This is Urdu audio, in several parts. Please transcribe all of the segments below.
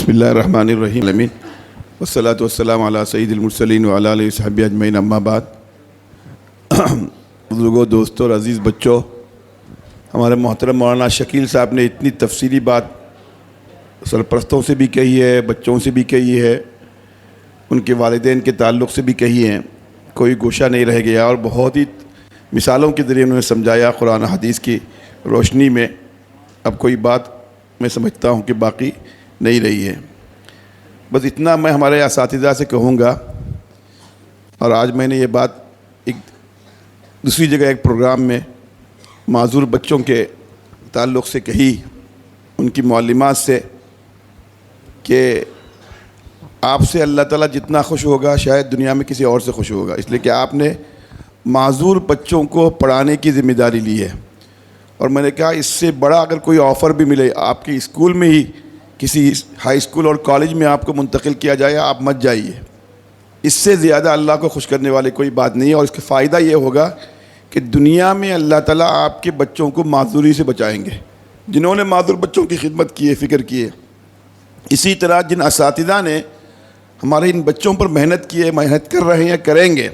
بسم اللہ الرحمن الرحیم والصلاة والسلام علی سید المرسلین وعلی آلہ وصحبہ اجمعین، اما بعد۔ بزرگوں، دوستوں اور عزیز بچوں، ہمارے محترم مولانا شکیل صاحب نے اتنی تفصیلی بات سرپرستوں سے بھی کہی ہے، بچوں سے بھی کہی ہے، ان کے والدین کے تعلق سے بھی کہی ہیں، کوئی گوشہ نہیں رہ گیا، اور بہت ہی مثالوں کے ذریعے انہوں نے سمجھایا قرآن حدیث کی روشنی میں۔ اب کوئی بات میں سمجھتا ہوں کہ باقی نہیں رہی ہے، بس اتنا میں ہمارے اساتذہ سے کہوں گا۔ اور آج میں نے یہ بات ایک دوسری جگہ ایک پروگرام میں معذور بچوں کے تعلق سے کہی، ان کی معلمات سے، کہ آپ سے اللہ تعالیٰ جتنا خوش ہوگا شاید دنیا میں کسی اور سے خوش ہوگا، اس لیے کہ آپ نے معذور بچوں کو پڑھانے کی ذمہ داری لی ہے۔ اور میں نے کہا اس سے بڑا اگر کوئی آفر بھی ملے، آپ کی اسکول میں ہی کسی ہائی اسکول اور کالج میں آپ کو منتقل کیا جائے، آپ مت جائیے۔ اس سے زیادہ اللہ کو خوش کرنے والی کوئی بات نہیں ہے، اور اس کا فائدہ یہ ہوگا کہ دنیا میں اللہ تعالیٰ آپ کے بچوں کو معذوری سے بچائیں گے، جنہوں نے معذور بچوں کی خدمت کی ہے، فکر کی ہے۔ اسی طرح جن اساتذہ نے ہمارے ان بچوں پر محنت کی ہے، محنت کر رہے ہیں، کریں گے،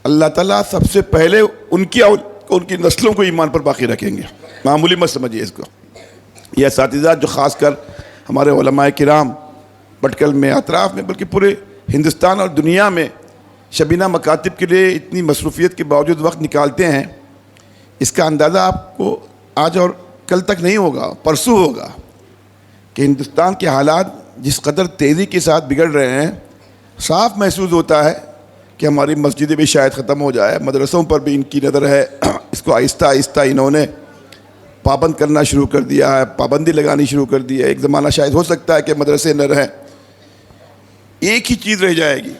اللہ تعالیٰ سب سے پہلے ان کی نسلوں کو ایمان پر باقی رکھیں گے۔ معمولی مت سمجھیے اس کو۔ یہ اساتذہ جو خاص کر ہمارے علماء کرام بٹکل میں، اطراف میں، بلکہ پورے ہندوستان اور دنیا میں شبینہ مکاتب کے لیے اتنی مصروفیت کے باوجود وقت نکالتے ہیں، اس کا اندازہ آپ کو آج اور کل تک نہیں ہوگا، پرسوں ہوگا، کہ ہندوستان کے حالات جس قدر تیزی کے ساتھ بگڑ رہے ہیں۔ صاف محسوس ہوتا ہے کہ ہماری مسجدیں بھی شاید ختم ہو جائے، مدرسوں پر بھی ان کی نظر ہے، اس کو آہستہ آہستہ انہوں نے پابند کرنا شروع کر دیا ہے، پابندی لگانی شروع کر دی ہے۔ ایک زمانہ شاید ہو سکتا ہے کہ مدرسے نہ رہیں، ایک ہی چیز رہ جائے گی،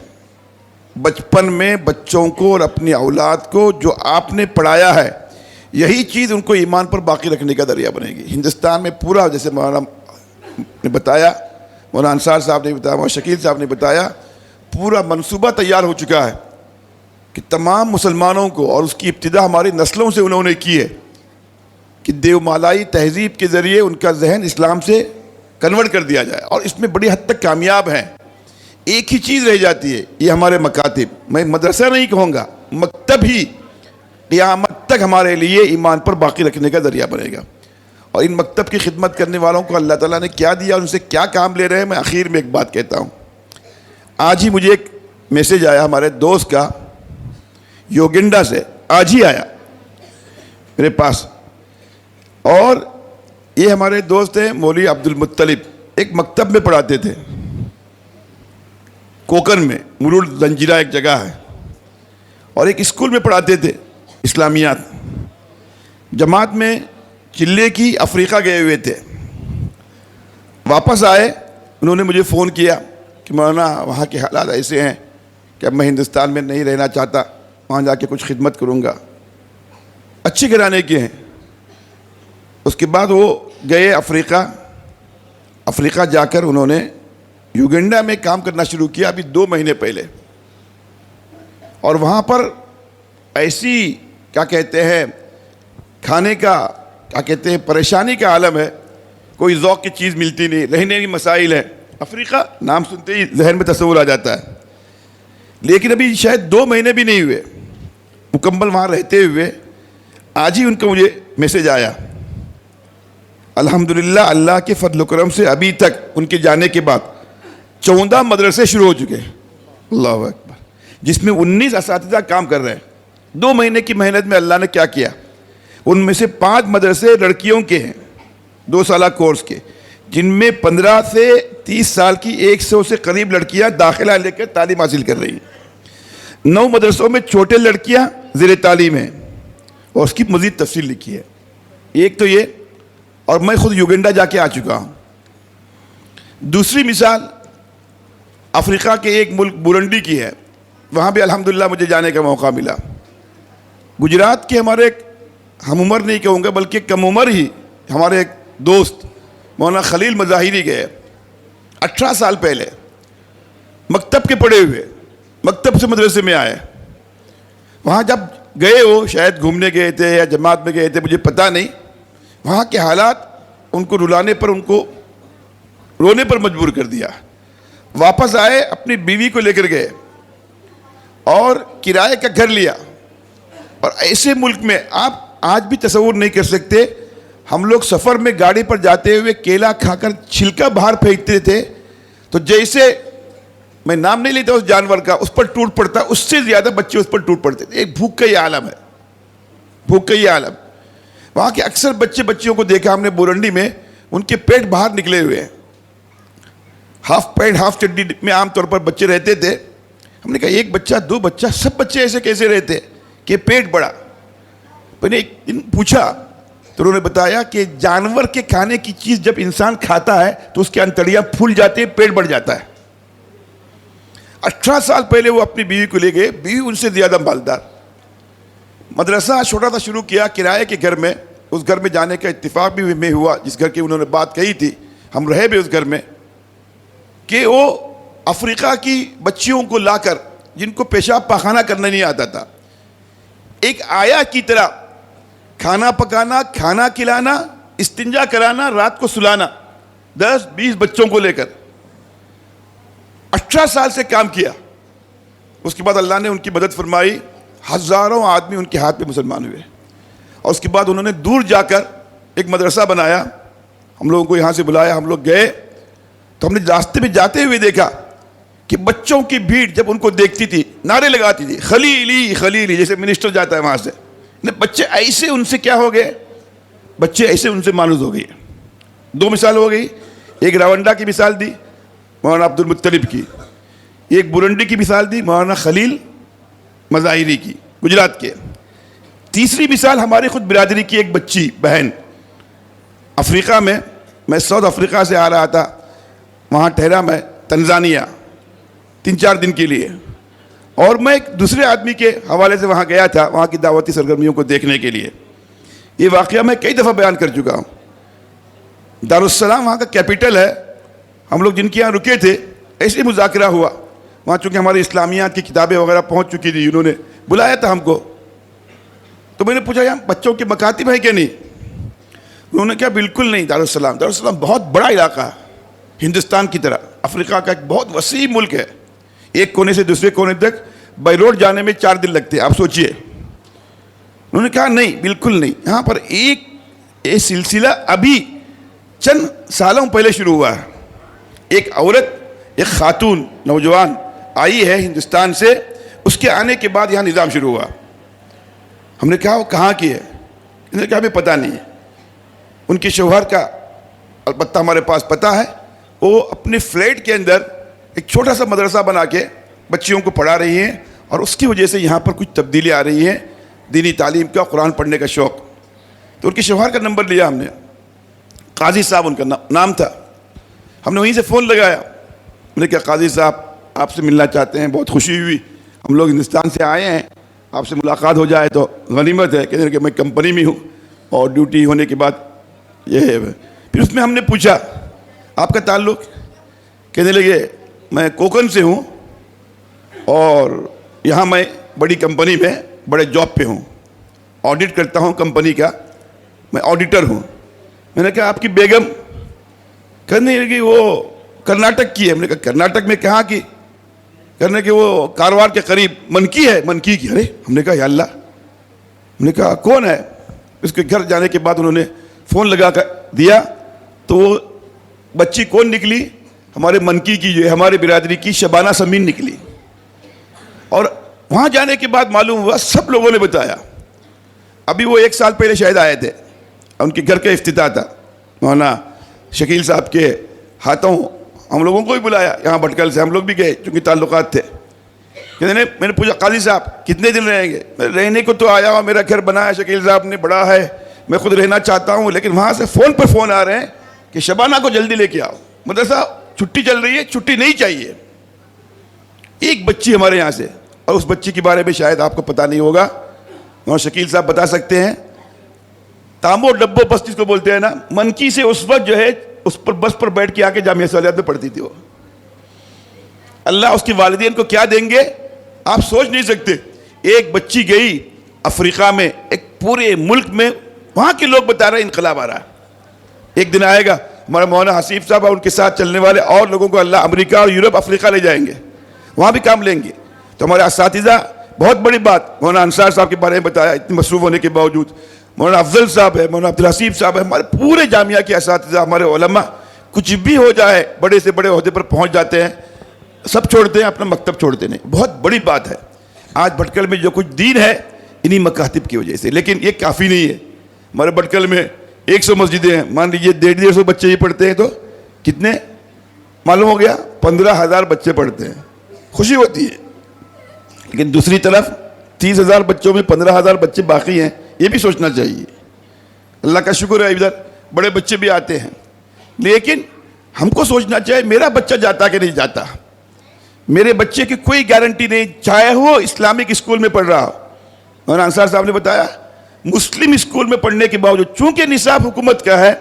بچپن میں بچوں کو اور اپنی اولاد کو جو آپ نے پڑھایا ہے، یہی چیز ان کو ایمان پر باقی رکھنے کا ذریعہ بنے گی۔ ہندوستان میں پورا، جیسے مولانا نے بتایا، مولانا انصار صاحب نے بتایا، مولانا شکیل صاحب نے بتایا، پورا منصوبہ تیار ہو چکا ہے کہ تمام مسلمانوں کو، اور اس کی ابتدا ہماری نسلوں سے انہوں نے کی ہے، کہ دیومالائی تہذیب کے ذریعے ان کا ذہن اسلام سے کنورٹ کر دیا جائے، اور اس میں بڑی حد تک کامیاب ہیں۔ ایک ہی چیز رہ جاتی ہے، یہ ہمارے مکاتب، میں مدرسہ نہیں کہوں گا، مکتب ہی قیامت تک ہمارے لیے ایمان پر باقی رکھنے کا ذریعہ بنے گا۔ اور ان مکتب کی خدمت کرنے والوں کو اللہ تعالیٰ نے کیا دیا، ان سے کیا کام لے رہے ہیں، میں آخر میں ایک بات کہتا ہوں۔ آج ہی مجھے ایک میسیج آیا ہمارے دوست کا، یوگنڈا سے، آج ہی آیا میرے پاس، اور یہ ہمارے دوست ہیں مولوی عبد المطلب، ایک مکتب میں پڑھاتے تھے کوکن میں، مرول زنجیرہ ایک جگہ ہے، اور ایک اسکول میں پڑھاتے تھے اسلامیات۔ جماعت میں چلے کی افریقہ گئے ہوئے تھے، واپس آئے، انہوں نے مجھے فون کیا کہ مولانا وہاں کے حالات ایسے ہیں کہ اب میں ہندوستان میں نہیں رہنا چاہتا، وہاں جا کے کچھ خدمت کروں گا۔ اچھے گھرانے کے ہیں۔ اس کے بعد وہ گئے افریقہ جا کر انہوں نے یوگنڈا میں کام کرنا شروع کیا، ابھی 2 مہینے پہلے، اور وہاں پر ایسی کیا کہتے ہیں کھانے کا، کیا کہتے ہیں پریشانی کا عالم ہے، کوئی ذوق کی چیز ملتی نہیں، رہنے کی مسائل ہیں۔ افریقہ نام سنتے ہی ذہن میں تصور آ جاتا ہے، لیکن ابھی شاید 2 مہینے بھی نہیں ہوئے مکمل وہاں رہتے ہوئے، آج ہی ان کا مجھے میسیج آیا۔ الحمدللہ اللہ کے فضل و کرم سے ابھی تک ان کے جانے کے بعد 14 مدرسے شروع ہو چکے ہیں، اللہ اکبر، جس میں 19 اساتذہ کام کر رہے ہیں۔ 2 مہینے کی محنت میں اللہ نے کیا کیا، ان میں سے 5 مدرسے لڑکیوں کے ہیں، 2 سالہ کورس کے، جن میں 15 سے 30 سال کی 100 سے قریب لڑکیاں داخلہ لے کر تعلیم حاصل کر رہی ہیں۔ 9 مدرسوں میں چھوٹے لڑکیاں زیر تعلیم ہیں، اور اس کی مزید تفصیل لکھی ہے۔ ایک تو یہ، اور میں خود یوگنڈا جا کے آ چکا ہوں۔ دوسری مثال افریقہ کے ایک ملک بورنڈی کی ہے، وہاں بھی الحمدللہ مجھے جانے کا موقع ملا۔ گجرات کے ہمارے ایک ہم عمر نہیں کہوں گا بلکہ کم عمر ہی ہمارے ایک دوست مولانا خلیل مظاہری گئے 18 سال پہلے، مکتب کے پڑھے ہوئے، مکتب سے مدرسے میں آئے۔ وہاں جب گئے وہ شاید گھومنے گئے تھے یا جماعت میں گئے تھے، مجھے پتہ نہیں، وہاں کے حالات ان کو رلانے پر ان کو رونے پر مجبور کر دیا. واپس آئے, اپنی بیوی کو لے کر گئے اور کرائے کا گھر لیا. اور ایسے ملک میں آپ آج بھی تصور نہیں کر سکتے, ہم لوگ سفر میں گاڑی پر جاتے ہوئے کیلا کھا کر چھلکا باہر پھینکتے تھے تو جیسے, میں نام نہیں لیتا اس جانور کا, اس پر ٹوٹ پڑتا, اس سے زیادہ بچے اس پر ٹوٹ پڑتے تھے. ایک بھوک کا یہ عالم ہے, بھوک کا یہ عالم. وہاں کے اکثر بچیوں کو دیکھا ہم نے بورنڈی میں, ان کے پیٹ باہر نکلے ہوئے ہیں, ہاف پینٹ ہاف چڈی میں عام طور پر بچے رہتے تھے. ہم نے کہا ایک بچہ دو بچہ, سب بچے ایسے کیسے رہتے کہ پیٹ بڑا. میں نے پوچھا تو انہوں نے بتایا کہ جانور کے کھانے کی چیز جب انسان کھاتا ہے تو اس کے انتڑیاں پھول جاتے ہیں, پیٹ بڑھ جاتا ہے. 18 سال پہلے وہ اپنی بیوی کو لے گئے, بیوی ان سے زیادہ مالدار. مدرسہ چھوٹا سا شروع کیا کرائے کے گھر میں. اس گھر میں جانے کا اتفاق بھی میں ہوا جس گھر کی انہوں نے بات کہی تھی, ہم رہے بھی اس گھر میں, کہ وہ افریقہ کی بچیوں کو لا کر, جن کو پیشاب پاخانہ کرنا نہیں آتا تھا, ایک آیا کی طرح کھانا پکانا, کھانا کھلانا, استنجا کرانا, رات کو سلانا, 10-20 بچوں کو لے کر 18 سال سے کام کیا. اس کے بعد اللہ نے ان کی مدد فرمائی, ہزاروں آدمی ان کے ہاتھ پہ مسلمان ہوئے. اور اس کے بعد انہوں نے دور جا کر ایک مدرسہ بنایا, ہم لوگوں کو یہاں سے بلایا, ہم لوگ گئے تو ہم نے راستے میں جاتے ہوئے دیکھا کہ بچوں کی بھیڑ جب ان کو دیکھتی تھی نعرے لگاتی تھی, خلیلی خلیلی, جیسے منسٹر جاتا ہے وہاں سے. بچے ایسے ان سے کیا ہو گئے, بچے ایسے ان سے مانوس ہو گئی. 2 مثال ہو گئی, ایک راونڈا کی مثال دی مولانا عبد المطلب کی, ایک بورنڈی کی مثال دی مولانا خلیل مظاہری کی گجرات کے. تیسری مثال ہماری خود برادری کی ایک بچی بہن افریقہ میں ساؤتھ افریقہ سے آ رہا تھا, وہاں ٹھہرا میں تنزانیہ 3-4 دن کے لیے, اور میں ایک دوسرے آدمی کے حوالے سے وہاں گیا تھا وہاں کی دعوتی سرگرمیوں کو دیکھنے کے لیے. یہ واقعہ میں کئی دفعہ بیان کر چکا ہوں. دارالسلام وہاں کا کیپٹل ہے, ہم لوگ جن کے یہاں رکے تھے ایسے مذاکرہ ہوا وہاں, چونکہ ہماری اسلامیات کی کتابیں وغیرہ پہنچ چکی تھی, انہوں نے بلایا تھا ہم کو. تو میں نے پوچھا یہاں بچوں کے مکاتب ہیں کہ نہیں, انہوں نے کہا بالکل نہیں. دارالسلام بہت بڑا علاقہ ہے, ہندوستان کی طرح, افریقہ کا ایک بہت وسیع ملک ہے, ایک کونے سے دوسرے کونے تک بائی روڈ جانے میں 4 دن لگتے ہیں, آپ سوچئے. انہوں نے کہا نہیں بالکل نہیں, یہاں پر ایک سلسلہ ابھی چند سالوں پہلے شروع ہوا ہے. ایک عورت, ایک خاتون نوجوان آئی ہے ہندوستان سے, اس کے آنے کے بعد یہاں نظام شروع ہوا. ہم نے کہا وہ کہاں کی ہے, انہوں نے کہا ہمیں پتہ نہیں ہے. ان کے شوہر کا البتہ ہمارے پاس پتہ ہے, وہ اپنے فلیٹ کے اندر ایک چھوٹا سا مدرسہ بنا کے بچیوں کو پڑھا رہی ہیں, اور اس کی وجہ سے یہاں پر کچھ تبدیلی آ رہی ہیں دینی تعلیم کا, قرآن پڑھنے کا شوق. تو ان کے شوہر کا نمبر لیا ہم نے, قاضی صاحب ان کا نام تھا. ہم نے وہیں سے فون لگایا, میں نے کہا قاضی صاحب آپ سے ملنا چاہتے ہیں, بہت خوشی ہوئی, ہم لوگ ہندوستان سے آئے ہیں, آپ سے ملاقات ہو جائے تو غنیمت ہے. کہتے ہیں کہ میں کمپنی میں ہوں اور ڈیوٹی ہونے کے بعد یہ ہے. پھر اس میں ہم نے پوچھا آپ کا تعلق, کہنے لگے میں کوکن سے ہوں اور یہاں میں بڑی کمپنی میں بڑے جاب پہ ہوں, آڈٹ کرتا ہوں کمپنی کا, میں آڈیٹر ہوں. میں نے کہا آپ کی بیگم, کہنے لگی وہ کرناٹک کی ہے. میں نے کہا کرناٹک میں کہاں کی, کرنے کے وہ کارواڑ کے قریب منکی ہے, منکی کی. ارے ہم نے کہا یا اللہ, ہم نے کہا کون ہے. اس کے گھر جانے کے بعد انہوں نے فون لگا کر دیا تو وہ بچی کون نکلی, ہمارے منکی کی, جو ہے ہمارے برادری کی شبانہ سمین نکلی. اور وہاں جانے کے بعد معلوم ہوا, سب لوگوں نے بتایا, ابھی وہ 1 سال پہلے شاید آئے تھے, ان کے گھر کا افتتاح تھا, مولانا شکیل صاحب کے ہاتھوں ہم لوگوں کو بھی بلایا, یہاں بھٹکل سے ہم لوگ بھی گئے چونکہ تعلقات تھے. میں نے پوچھا قاضی صاحب کتنے دن رہیں گے. رہنے کو تو آیا ہوں, میرا گھر بنایا شکیل صاحب نے, بڑا ہے, میں خود رہنا چاہتا ہوں, لیکن وہاں سے فون پر فون آ رہے ہیں کہ شبانہ کو جلدی لے کے آؤ, مدرسہ چھٹی چل رہی ہے, چھٹی نہیں چاہیے. ایک بچی ہمارے یہاں سے, اور اس بچی کے بارے میں شاید آپ کو پتہ نہیں ہوگا, اور شکیل صاحب بتا سکتے ہیں, تامو ڈبو بس جس کو بولتے ہیں نا, منکی سے اس وقت جو ہے اس پر بس پر بیٹھ کے آ کے جامعہ سہولیات میں پڑھتی تھی وہ. اللہ اس کی والدین کو کیا دیں گے آپ سوچ نہیں سکتے. ایک بچی گئی افریقہ میں, ایک پورے ملک میں وہاں کے لوگ بتا رہے ہیں انقلاب آ رہا ہے, ایک دن آئے گا ہمارے مولانا حسیب صاحب اور ان کے ساتھ چلنے والے اور لوگوں کو اللہ امریکہ اور یورپ افریقہ لے جائیں گے, وہاں بھی کام لیں گے. تو ہمارے اساتذہ, بہت بڑی بات مولانا انصار صاحب کے بارے میں بتایا, اتنے مصروف ہونے کے باوجود. مولانا افضل صاحب ہے, مولانا عبدالحسیب صاحب ہے, ہمارے پورے جامعہ کے اساتذہ, ہمارے علماء, کچھ بھی ہو جائے بڑے سے بڑے عہدے پر پہنچ جاتے ہیں, سب چھوڑتے ہیں, اپنا مکتب چھوڑتے نہیں. بہت بڑی بات ہے. آج بھٹکل میں جو کچھ دین ہے انہی مکاتب کی وجہ سے, لیکن یہ کافی نہیں ہے. ہمارے بھٹکل میں 100 مسجدیں ہیں, مان لیجیے 150 بچے ہی پڑھتے ہیں, تو کتنے معلوم ہو گیا, 15,000 بچے پڑھتے ہیں. خوشی ہوتی ہے. لیکن دوسری طرف 30,000 بچوں میں 15,000 بچے باقی ہیں, یہ بھی سوچنا چاہیے. اللہ کا شکر ہے ادھر بڑے بچے بھی آتے ہیں, لیکن ہم کو سوچنا چاہیے میرا بچہ جاتا کہ نہیں جاتا. میرے بچے کی کوئی گارنٹی نہیں, چاہے وہ اسلامک اسکول میں پڑھ رہا ہو. مولانا انصار صاحب نے بتایا مسلم اسکول میں پڑھنے کے باوجود, چونکہ نصاب حکومت کا ہے,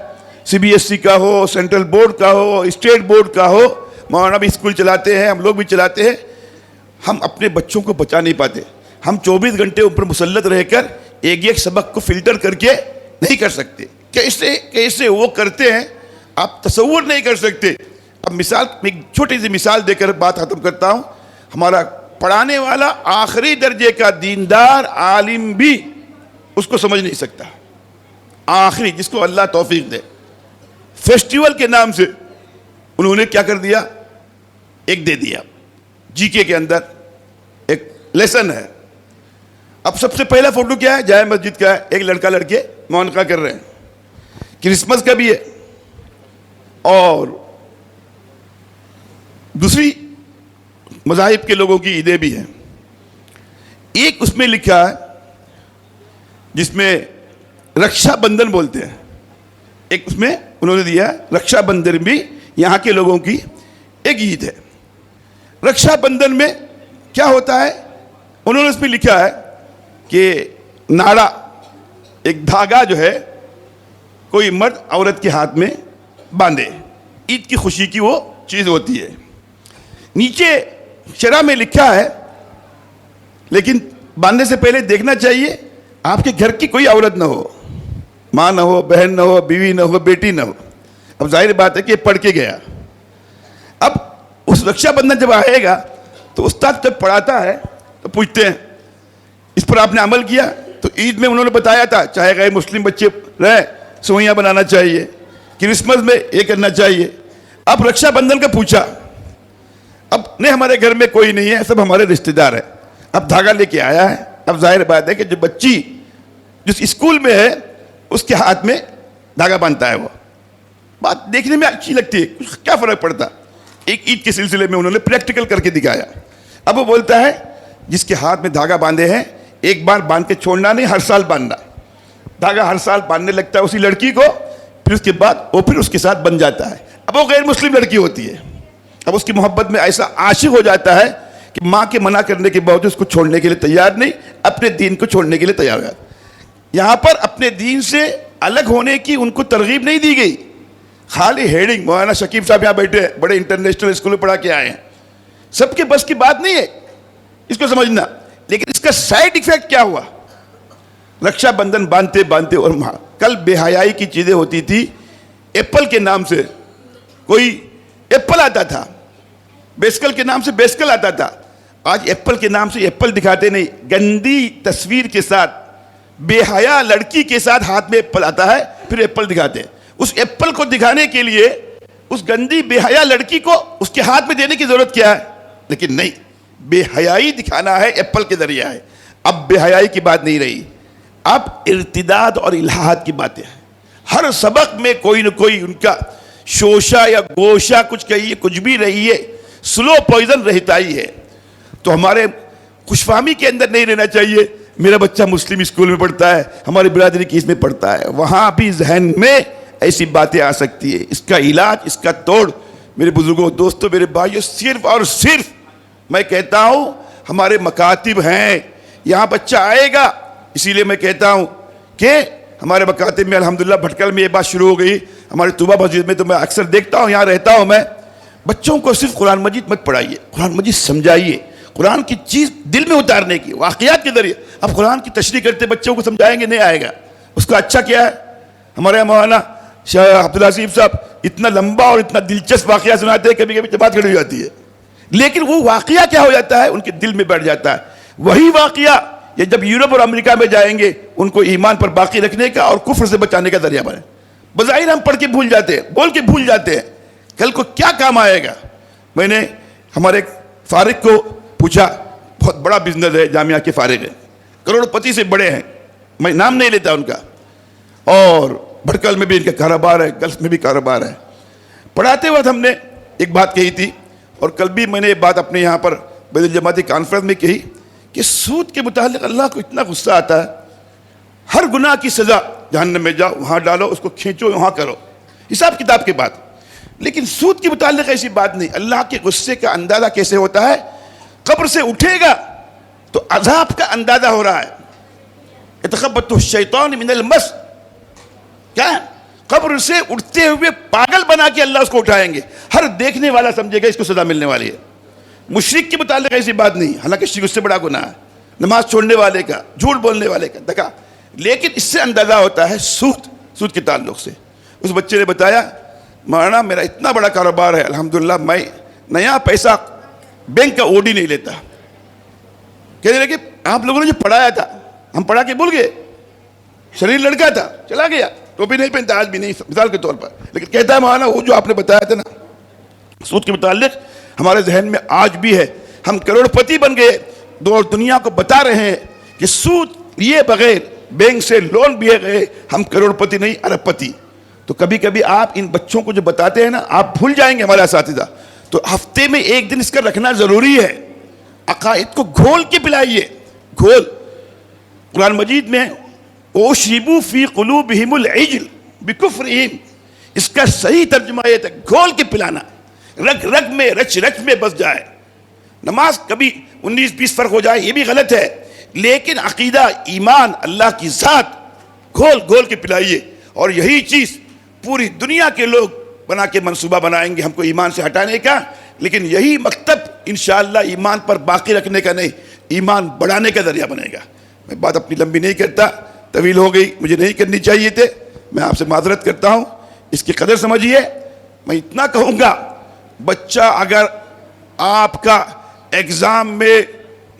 CBSE کا ہو, سینٹرل بورڈ کا ہو, اسٹیٹ بورڈ کا ہو, مولانا بھی اسکول چلاتے ہیں, ہم لوگ بھی چلاتے ہیں, ہم اپنے بچوں کو بچا نہیں پاتے. ہم 24 گھنٹے اوپر مسلط رہ کر ایک سبق کو فلٹر کر کے نہیں کر سکتے. کیسے وہ کرتے ہیں آپ تصور نہیں کر سکتے. اب مثال, ایک چھوٹی سی مثال دے کر بات ختم کرتا ہوں. ہمارا پڑھانے والا آخری درجے کا دیندار عالم بھی اس کو سمجھ نہیں سکتا. آخری, جس کو اللہ توفیق دے. فیسٹیول کے نام سے انہوں نے کیا کر دیا, ایک دے دیا GK کے اندر ایک لیسن ہے. اب سب سے پہلا فوٹو کیا ہے, جامع مسجد کا ہے, ایک لڑکا لڑکے معانقہ کر رہے ہیں. کرسمس کا بھی ہے اور دوسری مذاہب کے لوگوں کی عیدیں بھی ہیں. ایک اس میں لکھا ہے جس میں رکشا بندھن بولتے ہیں, ایک اس میں انہوں نے دیا ہے رکشا بندھن بھی یہاں کے لوگوں کی ایک عید ہے. رکشا بندھن میں کیا ہوتا ہے, انہوں نے اس میں لکھا ہے کہ ناڑا, ایک دھاگا جو ہے کوئی مرد عورت کے ہاتھ میں باندھے, عید کی خوشی کی وہ چیز ہوتی ہے. نیچے شرع میں لکھا ہے, لیکن باندھنے سے پہلے دیکھنا چاہیے آپ کے گھر کی کوئی عورت نہ ہو, ماں نہ ہو, بہن نہ ہو, بیوی نہ ہو, بیٹی نہ ہو. اب ظاہر بات ہے کہ یہ پڑھ کے گیا. اب اس رکشا بندھن جب آئے گا تو استاد جب پڑھاتا ہے تو پوچھتے ہیں اس پر آپ نے عمل کیا؟ تو عید میں انہوں نے بتایا تھا چاہے غیر مسلم بچے رہے سوئیاں بنانا چاہیے, کرسمس میں یہ کرنا چاہیے. اب رکشا بندھن کا پوچھا, اب نہیں ہمارے گھر میں کوئی نہیں ہے, سب ہمارے رشتہ دار ہیں. اب دھاگا لے کے آیا ہے. اب ظاہر بات ہے کہ جو بچی جس اسکول میں ہے اس کے ہاتھ میں دھاگا باندھتا ہے. وہ بات دیکھنے میں اچھی لگتی ہے, کیا فرق پڑتا. ایک عید کے سلسلے میں انہوں نے پریکٹیکل کر کے دکھایا. اب وہ بولتا ہے جس کے ہاتھ میں دھاگا باندھے ہیں ایک بار باندھ کے چھوڑنا نہیں, ہر سال باندھنا. دھاگا ہر سال باندھنے لگتا ہے اسی لڑکی کو, پھر اس کے بعد وہ پھر اس کے ساتھ بن جاتا ہے. اب وہ غیر مسلم لڑکی ہوتی ہے. اب اس کی محبت میں ایسا عاشق ہو جاتا ہے کہ ماں کے منع کرنے کے باوجود اس کو چھوڑنے کے لیے تیار نہیں, اپنے دین کو چھوڑنے کے لیے تیار ہو جاتا. یہاں پر اپنے دین سے الگ ہونے کی ان کو ترغیب نہیں دی گئی, خالی ہیڈنگ. مولانا شکیب صاحب یہاں بیٹھے ہیں, بڑے انٹرنیشنل اسکول میں پڑھا کے آئے ہیں, سب کے بس کی بات نہیں ہے اس کو سمجھنا. لیکن اس کا سائیڈ ایفیکٹ کیا ہوا, رکشا بندھن باندھتے باندھتے. اور کل بے حیائی کی چیزیں ہوتی تھی. ایپل کے نام سے کوئی ایپل آتا تھا, بیسکل کے نام سے بیسکل آتا تھا. آج ایپل کے نام سے ایپل دکھاتے نہیں, گندی تصویر کے ساتھ بے حیا لڑکی کے ساتھ ہاتھ میں ایپل آتا ہے, پھر ایپل دکھاتے ہیں. اس ایپل کو دکھانے کے لیے اس گندی بے حیا لڑکی کو اس کے ہاتھ میں دینے کی ضرورت کیا ہے؟ لیکن نہیں, بے حیائی دکھانا ہے ایپل کے ذریعے ہے. اب بے حیائی کی بات نہیں رہی, اب ارتداد اور الحاد کی باتیں ہیں. ہر سبق میں کوئی نہ کوئی ان کا شوشہ یا گوشہ, کچھ کہیے کچھ بھی رہی ہے, سلو پوائزن رہتا ہی ہے. تو ہمارے خوشفہمی کے اندر نہیں رہنا چاہیے میرا بچہ مسلم اسکول میں پڑھتا ہے, ہماری برادری کی اس میں پڑھتا ہے. وہاں بھی ذہن میں ایسی باتیں آ سکتی ہے. اس کا علاج, اس کا توڑ میرے بزرگوں, دوستوں, میرے بھائیوں, صرف اور صرف میں کہتا ہوں ہمارے مکاتب ہیں, یہاں بچہ آئے گا. اسی لیے میں کہتا ہوں کہ ہمارے مکاتب میں الحمدللہ بھٹکل میں یہ بات شروع ہو گئی. ہمارے طوبہ مسجد میں تو میں اکثر دیکھتا ہوں, یہاں رہتا ہوں میں, بچوں کو صرف قرآن مجید مت پڑھائیے, قرآن مجید سمجھائیے, قرآن کی چیز دل میں اتارنے کی, واقعات کے ذریعے. اب قرآن کی تشریح کرتے بچوں کو سمجھائیں گے نہیں آئے گا. اس کا اچھا کیا ہے, ہمارے مولانا شاہ عبدالعزیز صاحب اتنا لمبا اور اتنا دلچسپ واقعہ سناتے ہیں، کبھی کبھی جماعت کھڑی ہو جاتی ہے، لیکن وہ واقعہ کیا ہو جاتا ہے ان کے دل میں بیٹھ جاتا ہے. وہی واقعہ یہ جب یورپ اور امریکہ میں جائیں گے ان کو ایمان پر باقی رکھنے کا اور کفر سے بچانے کا ذریعہ بنے. بظاہر ہم پڑھ کے بھول جاتے ہیں، بول کے بھول جاتے ہیں، کل کو کیا کام آئے گا. میں نے ہمارے فارغ کو پوچھا، بہت بڑا بزنس ہے جامعہ کے فارغ ہے، کروڑ پتی سے بڑے ہیں، میں نام نہیں لیتا ان کا، اور بھٹکل میں بھی ان کا کاروبار ہے، گلف میں بھی کاروبار ہے. پڑھاتے وقت ہم نے ایک بات کہی تھی، اور کل بھی میں نے یہ بات اپنے یہاں پر بین الجماعتی کانفرنس میں کہی کہ سود کے متعلق اللہ کو اتنا غصہ آتا ہے. ہر گناہ کی سزا جہنم میں جاؤ، وہاں ڈالو، اس کو کھینچو، وہاں کرو، حساب کتاب کے بات. لیکن سود کے متعلق ایسی بات نہیں. اللہ کے غصے کا اندازہ کیسے ہوتا ہے؟ قبر سے اٹھے گا تو عذاب کا اندازہ ہو رہا ہے. یتخبطہ الشیطان من المس، کیا ہے؟ قبر سے اٹھتے ہوئے پاگل بنا کے اللہ اس کو اٹھائیں گے. ہر دیکھنے والا سمجھے گا اس کو سزا ملنے والی ہے. مشرک کے متعلق ایسی بات نہیں، حالانکہ شرک اس سے بڑا گناہ ہے، نماز چھوڑنے والے کا، جھوٹ بولنے والے کا، دھکا. لیکن اس سے اندازہ ہوتا ہے سود کے تعلق سے. اس بچے نے بتایا، مولانا میرا اتنا بڑا کاروبار ہے الحمدللہ، میں نیا پیسہ بینک کا اوڈی نہیں لیتا. کہنے لگے آپ لوگوں نے جو پڑھایا تھا ہم پڑھا کے بھول گئے. شریر لڑکا تھا چلا گیا، ٹوپی نہیں پہنتا آج بھی نہیں، مثال کے طور پر. لیکن کہتا ہے مولانا وہ جو آپ نے بتایا تھا نا سود کے متعلق ہمارے ذہن میں آج بھی ہے. ہم کروڑ پتی بن گئے، دور دنیا کو بتا رہے ہیں کہ سود لیے بغیر بینک سے لون بھی گئے ہم کروڑ پتی نہیں ارب پتی. تو کبھی کبھی آپ ان بچوں کو جو بتاتے ہیں نا آپ بھول جائیں گے ہمارے اساتذہ. تو ہفتے میں ایک دن اس کا رکھنا ضروری ہے. عقائد کو گھول کے پلائیے، گھول. قرآن مجید میں اوشیبو فی قلوبہم العجل بکفرہم، اس کا صحیح ترجمہ یہ تھا گھول کے پلانا، رگ رگ میں رچ رچ میں بس جائے. نماز کبھی 19-20 فرق ہو جائے یہ بھی غلط ہے، لیکن عقیدہ ایمان اللہ کی ذات گھول گھول کے پلائیے. اور یہی چیز پوری دنیا کے لوگ بنا کے منصوبہ بنائیں گے ہم کو ایمان سے ہٹانے کا. لیکن یہی مکتب انشاءاللہ ایمان پر باقی رکھنے کا نہیں، ایمان بڑھانے کا ذریعہ بنے گا. میں بات اپنی لمبی نہیں کرتا، طویل ہو گئی، مجھے نہیں کرنی چاہیے تھے، میں آپ سے معذرت کرتا ہوں. اس کی قدر سمجھیے. میں اتنا کہوں گا، بچہ اگر آپ کا ایگزام میں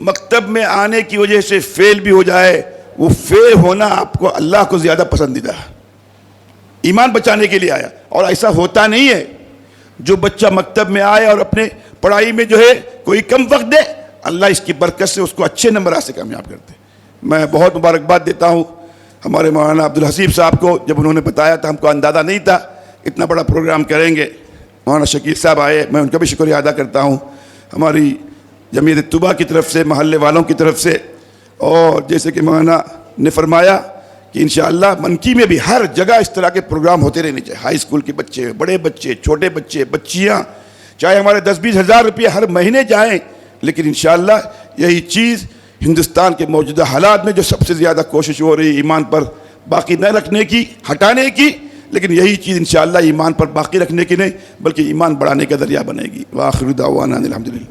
مکتب میں آنے کی وجہ سے فیل بھی ہو جائے، وہ فیل ہونا آپ کو اللہ کو زیادہ پسندیدہ ہے. ایمان بچانے کے لیے آیا. اور ایسا ہوتا نہیں ہے جو بچہ مکتب میں آئے اور اپنے پڑھائی میں جو ہے کوئی کم وقت دے، اللہ اس کی برکت سے اس کو اچھے نمبرات سے کامیاب کرتے. میں بہت مبارکباد دیتا ہوں ہمارے مولانا عبدالحسیب صاحب کو. جب انہوں نے بتایا تھا ہم کو اندازہ نہیں تھا اتنا بڑا پروگرام کریں گے. مولانا شکیل صاحب آئے، میں ان کا بھی شکریہ ادا کرتا ہوں، ہماری جمعیت طوبہ کی طرف سے، محلے والوں کی طرف سے. اور جیسے کہ مولانا نے فرمایا کہ انشاءاللہ منکی میں بھی ہر جگہ اس طرح کے پروگرام ہوتے رہنے چاہیے. ہائی اسکول کے بچے، بڑے بچے، چھوٹے بچے، بچیاں، چاہے ہمارے 10-20 ہزار روپے ہر مہینے جائیں، لیکن انشاءاللہ یہی چیز ہندوستان کے موجودہ حالات میں جو سب سے زیادہ کوشش ہو رہی ہے ایمان پر باقی نہ رکھنے کی، ہٹانے کی، لیکن یہی چیز انشاءاللہ ایمان پر باقی رکھنے کی نہیں بلکہ ایمان بڑھانے کا ذریعہ بنے گی. وآخر دعوانا الحمدللہ.